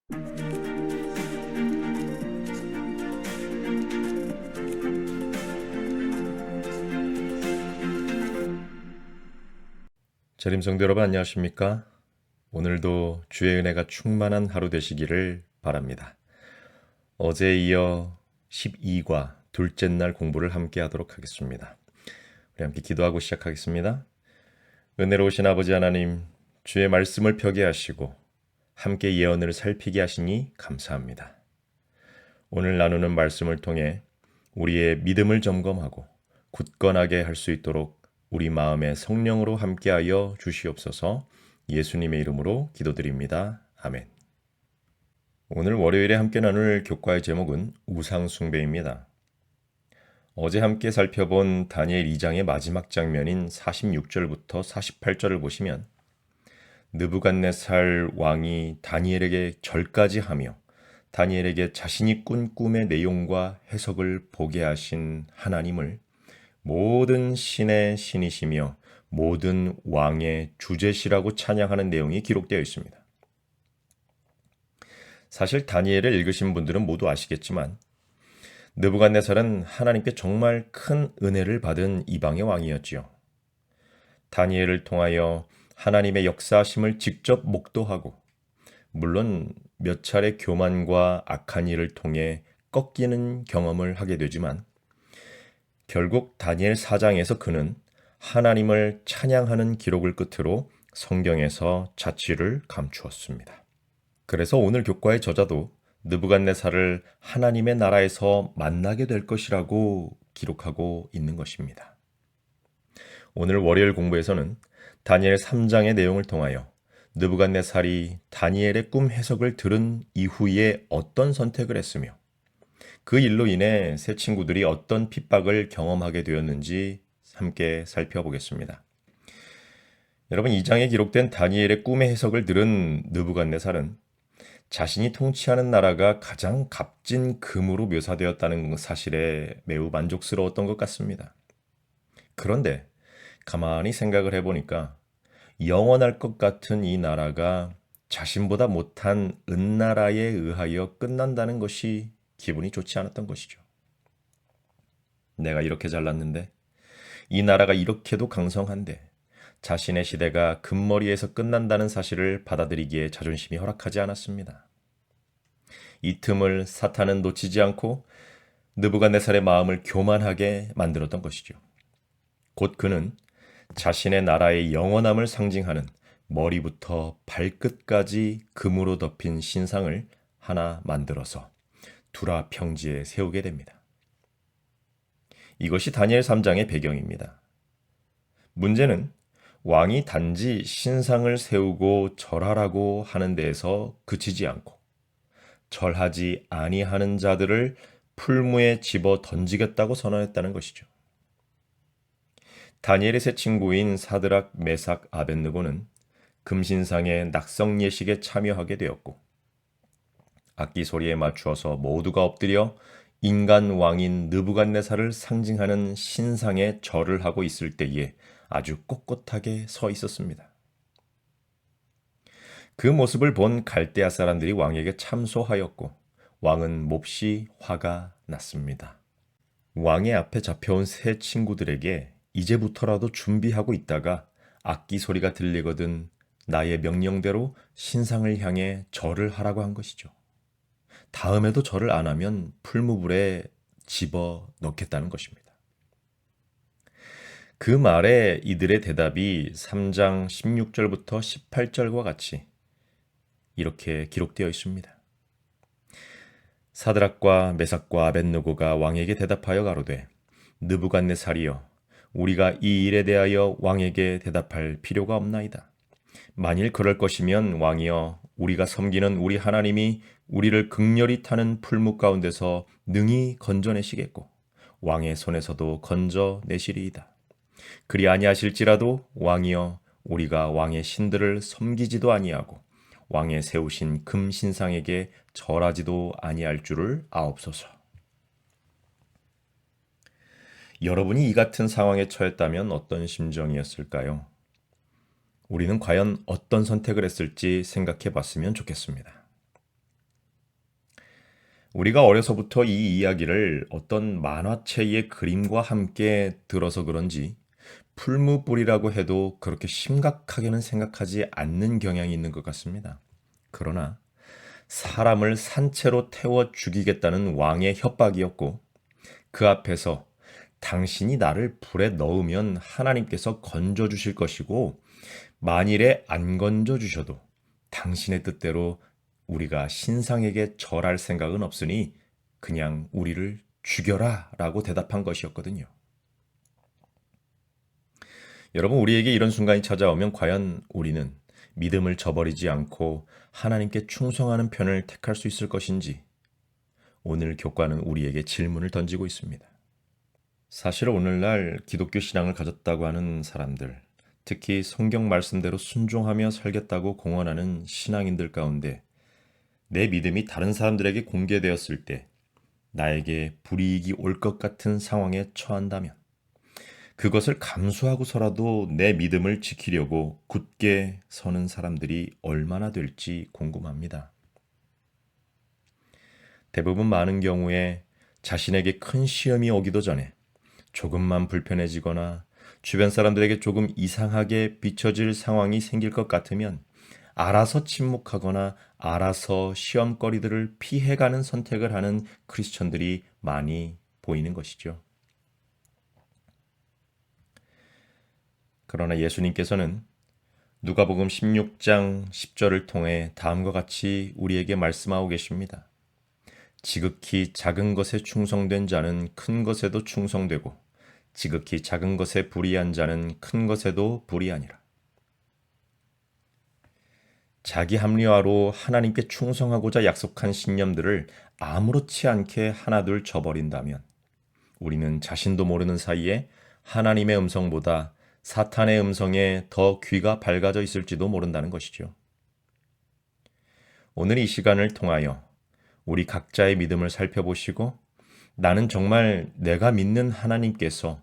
재림 성도 여러분 안녕하십니까? 오늘도 주의 은혜가 충만한 하루 되시기를 바랍니다. 어제에 이어 12과 둘째 날 공부를 함께 하도록 하겠습니다. 우리 함께 기도하고 시작하겠습니다. 은혜로우신 아버지 하나님, 주의 말씀을 펴게 하시고 함께 예언을 살피게 하시니 감사합니다. 오늘 나누는 말씀을 통해 우리의 믿음을 점검하고 굳건하게 할 수 있도록 우리 마음에 성령으로 함께하여 주시옵소서. 예수님의 이름으로 기도드립니다. 아멘. 오늘 월요일에 함께 나눌 교과의 제목은 우상숭배입니다. 어제 함께 살펴본 다니엘 2장의 마지막 장면인 46절부터 48절을 보시면 느부갓네살 왕이 다니엘에게 절까지 하며 다니엘에게 자신이 꾼 꿈의 내용과 해석을 보게 하신 하나님을 모든 신의 신이시며 모든 왕의 주제시라고 찬양하는 내용이 기록되어 있습니다. 사실 다니엘을 읽으신 분들은 모두 아시겠지만 느부갓네살은 하나님께 정말 큰 은혜를 받은 이방의 왕이었지요. 다니엘을 통하여 하나님의 역사하심을 직접 목도하고 물론 몇 차례 교만과 악한 일을 통해 꺾이는 경험을 하게 되지만 결국 다니엘 4장에서 그는 하나님을 찬양하는 기록을 끝으로 성경에서 자취를 감추었습니다. 그래서 오늘 교과의 저자도 느부갓네살을 하나님의 나라에서 만나게 될 것이라고 기록하고 있는 것입니다. 오늘 월요일 공부에서는 다니엘 3장의 내용을 통하여 느부갓네살이 다니엘의 꿈 해석을 들은 이후에 어떤 선택을 했으며 그 일로 인해 세 친구들이 어떤 핍박을 경험하게 되었는지 함께 살펴보겠습니다. 여러분, 이 장에 기록된 다니엘의 꿈의 해석을 들은 느부갓네살은 자신이 통치하는 나라가 가장 값진 금으로 묘사되었다는 사실에 매우 만족스러웠던 것 같습니다. 그런데 가만히 생각을 해보니까 영원할 것 같은 이 나라가 자신보다 못한 은나라에 의하여 끝난다는 것이 기분이 좋지 않았던 것이죠. 내가 이렇게 잘났는데 이 나라가 이렇게도 강성한데 자신의 시대가 금머리에서 끝난다는 사실을 받아들이기에 자존심이 허락하지 않았습니다. 이 틈을 사탄은 놓치지 않고 느부갓네살의 마음을 교만하게 만들었던 것이죠. 곧 그는 자신의 나라의 영원함을 상징하는 머리부터 발끝까지 금으로 덮인 신상을 하나 만들어서 두라 평지에 세우게 됩니다. 이것이 다니엘 3장의 배경입니다. 문제는 왕이 단지 신상을 세우고 절하라고 하는 데에서 그치지 않고 절하지 아니하는 자들을 풀무에 집어 던지겠다고 선언했다는 것이죠. 다니엘의 세 친구인 사드락, 메삭, 아벳느고는 금신상의 낙성 예식에 참여하게 되었고 악기 소리에 맞추어서 모두가 엎드려 인간 왕인 느부갓네살을 상징하는 신상에 절을 하고 있을 때에 아주 꼿꼿하게 서 있었습니다. 그 모습을 본 갈대아 사람들이 왕에게 참소하였고 왕은 몹시 화가 났습니다. 왕의 앞에 잡혀온 세 친구들에게 이제부터라도 준비하고 있다가 악기 소리가 들리거든 나의 명령대로 신상을 향해 절을 하라고 한 것이죠. 다음에도 절을 안 하면 풀무불에 집어 넣겠다는 것입니다. 그 말에 이들의 대답이 3장 16절부터 18절과 같이 이렇게 기록되어 있습니다. 사드락과 메삭과 아벳느고가 왕에게 대답하여 가로되 느부갓네살이여 우리가 이 일에 대하여 왕에게 대답할 필요가 없나이다. 만일 그럴 것이면 왕이여 우리가 섬기는 우리 하나님이 우리를 극렬히 타는 풀무 가운데서 능히 건져내시겠고 왕의 손에서도 건져내시리이다. 그리 아니하실지라도 왕이여 우리가 왕의 신들을 섬기지도 아니하고 왕의 세우신 금신상에게 절하지도 아니할 줄을 아옵소서. 여러분이 이 같은 상황에 처했다면 어떤 심정이었을까요? 우리는 과연 어떤 선택을 했을지 생각해 봤으면 좋겠습니다. 우리가 어려서부터 이 이야기를 어떤 만화책의 그림과 함께 들어서 그런지 풀무불이라고 해도 그렇게 심각하게는 생각하지 않는 경향이 있는 것 같습니다. 그러나 사람을 산채로 태워 죽이겠다는 왕의 협박이었고 그 앞에서 당신이 나를 불에 넣으면 하나님께서 건져 주실 것이고 만일에 안 건져 주셔도 당신의 뜻대로 우리가 신상에게 절할 생각은 없으니 그냥 우리를 죽여라 라고 대답한 것이었거든요. 여러분, 우리에게 이런 순간이 찾아오면 과연 우리는 믿음을 저버리지 않고 하나님께 충성하는 편을 택할 수 있을 것인지 오늘 교과는 우리에게 질문을 던지고 있습니다. 사실 오늘날 기독교 신앙을 가졌다고 하는 사람들, 특히 성경 말씀대로 순종하며 살겠다고 공언하는 신앙인들 가운데 내 믿음이 다른 사람들에게 공개되었을 때 나에게 불이익이 올 것 같은 상황에 처한다면 그것을 감수하고서라도 내 믿음을 지키려고 굳게 서는 사람들이 얼마나 될지 궁금합니다. 대부분 많은 경우에 자신에게 큰 시험이 오기도 전에 조금만 불편해지거나 주변 사람들에게 조금 이상하게 비춰질 상황이 생길 것 같으면 알아서 침묵하거나 알아서 시험거리들을 피해가는 선택을 하는 크리스천들이 많이 보이는 것이죠. 그러나 예수님께서는 누가복음 16장 10절을 통해 다음과 같이 우리에게 말씀하고 계십니다. 지극히 작은 것에 충성된 자는 큰 것에도 충성되고 지극히 작은 것에 불의한 자는 큰 것에도 불의하니라. 자기 합리화로 하나님께 충성하고자 약속한 신념들을 아무렇지 않게 하나둘 저버린다면 우리는 자신도 모르는 사이에 하나님의 음성보다 사탄의 음성에 더 귀가 밝아져 있을지도 모른다는 것이죠. 오늘 이 시간을 통하여 우리 각자의 믿음을 살펴보시고 나는 정말 내가 믿는 하나님께서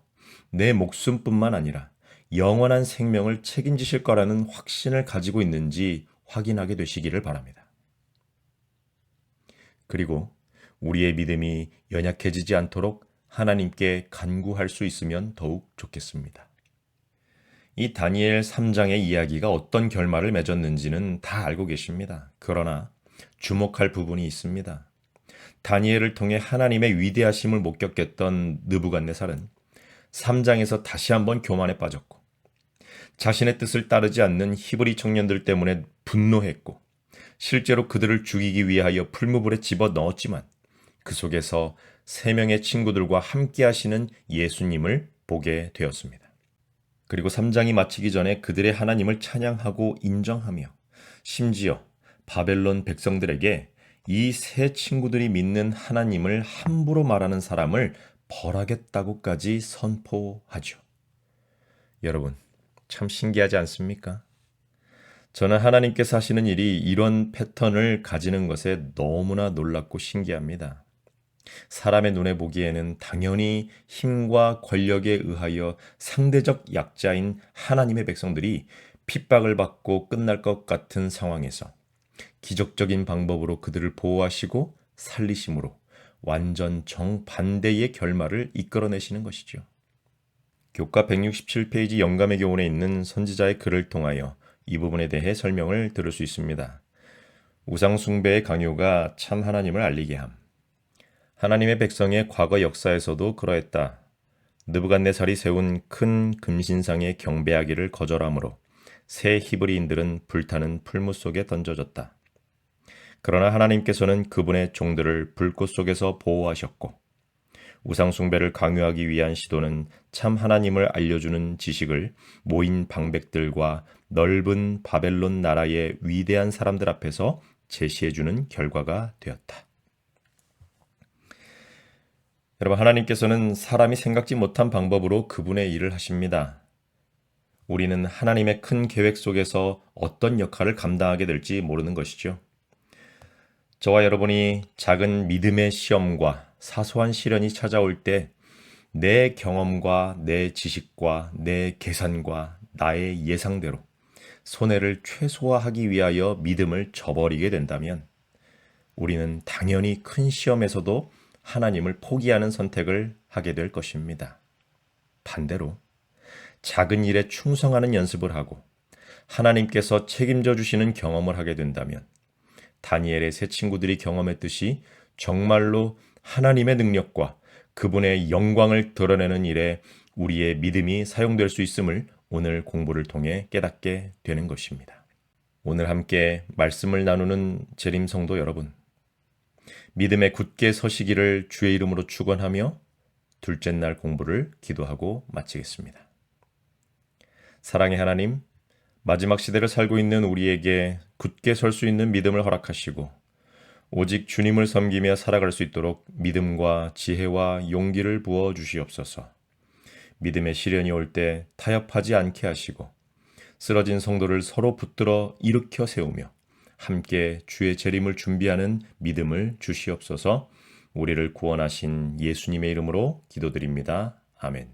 내 목숨뿐만 아니라 영원한 생명을 책임지실 거라는 확신을 가지고 있는지 확인하게 되시기를 바랍니다. 그리고 우리의 믿음이 연약해지지 않도록 하나님께 간구할 수 있으면 더욱 좋겠습니다. 이 다니엘 3장의 이야기가 어떤 결말을 맺었는지는 다 알고 계십니다. 그러나 주목할 부분이 있습니다. 다니엘을 통해 하나님의 위대하심을 목격했던 느부갓네살은 3장에서 다시 한번 교만에 빠졌고 자신의 뜻을 따르지 않는 히브리 청년들 때문에 분노했고 실제로 그들을 죽이기 위하여 풀무불에 집어넣었지만 그 속에서 3명의 친구들과 함께 하시는 예수님을 보게 되었습니다. 그리고 3장이 마치기 전에 그들의 하나님을 찬양하고 인정하며 심지어 바벨론 백성들에게 이 세 친구들이 믿는 하나님을 함부로 말하는 사람을 벌하겠다고까지 선포하죠. 여러분, 참 신기하지 않습니까? 저는 하나님께서 하시는 일이 이런 패턴을 가지는 것에 너무나 놀랍고 신기합니다. 사람의 눈에 보기에는 당연히 힘과 권력에 의하여 상대적 약자인 하나님의 백성들이 핍박을 받고 끝날 것 같은 상황에서 기적적인 방법으로 그들을 보호하시고 살리심으로 완전 정반대의 결말을 이끌어내시는 것이죠. 교과 167페이지 영감의 교훈에 있는 선지자의 글을 통하여 이 부분에 대해 설명을 들을 수 있습니다. 우상숭배의 강요가 참 하나님을 알리게 함. 하나님의 백성의 과거 역사에서도 그러했다. 느부갓네살이 세운 큰 금신상에 경배하기를 거절하므로 새 히브리인들은 불타는 풀무 속에 던져졌다. 그러나 하나님께서는 그분의 종들을 불꽃 속에서 보호하셨고 우상숭배를 강요하기 위한 시도는 참 하나님을 알려주는 지식을 모인 방백들과 넓은 바벨론 나라의 위대한 사람들 앞에서 제시해주는 결과가 되었다. 여러분, 하나님께서는 사람이 생각지 못한 방법으로 그분의 일을 하십니다. 우리는 하나님의 큰 계획 속에서 어떤 역할을 감당하게 될지 모르는 것이죠. 저와 여러분이 작은 믿음의 시험과 사소한 시련이 찾아올 때 내 경험과 내 지식과 내 계산과 나의 예상대로 손해를 최소화하기 위하여 믿음을 저버리게 된다면 우리는 당연히 큰 시험에서도 하나님을 포기하는 선택을 하게 될 것입니다. 반대로 작은 일에 충성하는 연습을 하고 하나님께서 책임져 주시는 경험을 하게 된다면 다니엘의 세 친구들이 경험했듯이 정말로 하나님의 능력과 그분의 영광을 드러내는 일에 우리의 믿음이 사용될 수 있음을 오늘 공부를 통해 깨닫게 되는 것입니다. 오늘 함께 말씀을 나누는 재림 성도 여러분, 믿음에 굳게 서시기를 주의 이름으로 축원하며 둘째 날 공부를 기도하고 마치겠습니다. 사랑의 하나님, 마지막 시대를 살고 있는 우리에게 굳게 설 수 있는 믿음을 허락하시고 오직 주님을 섬기며 살아갈 수 있도록 믿음과 지혜와 용기를 부어 주시옵소서. 믿음의 시련이 올 때 타협하지 않게 하시고 쓰러진 성도를 서로 붙들어 일으켜 세우며 함께 주의 재림을 준비하는 믿음을 주시옵소서. 우리를 구원하신 예수님의 이름으로 기도드립니다. 아멘.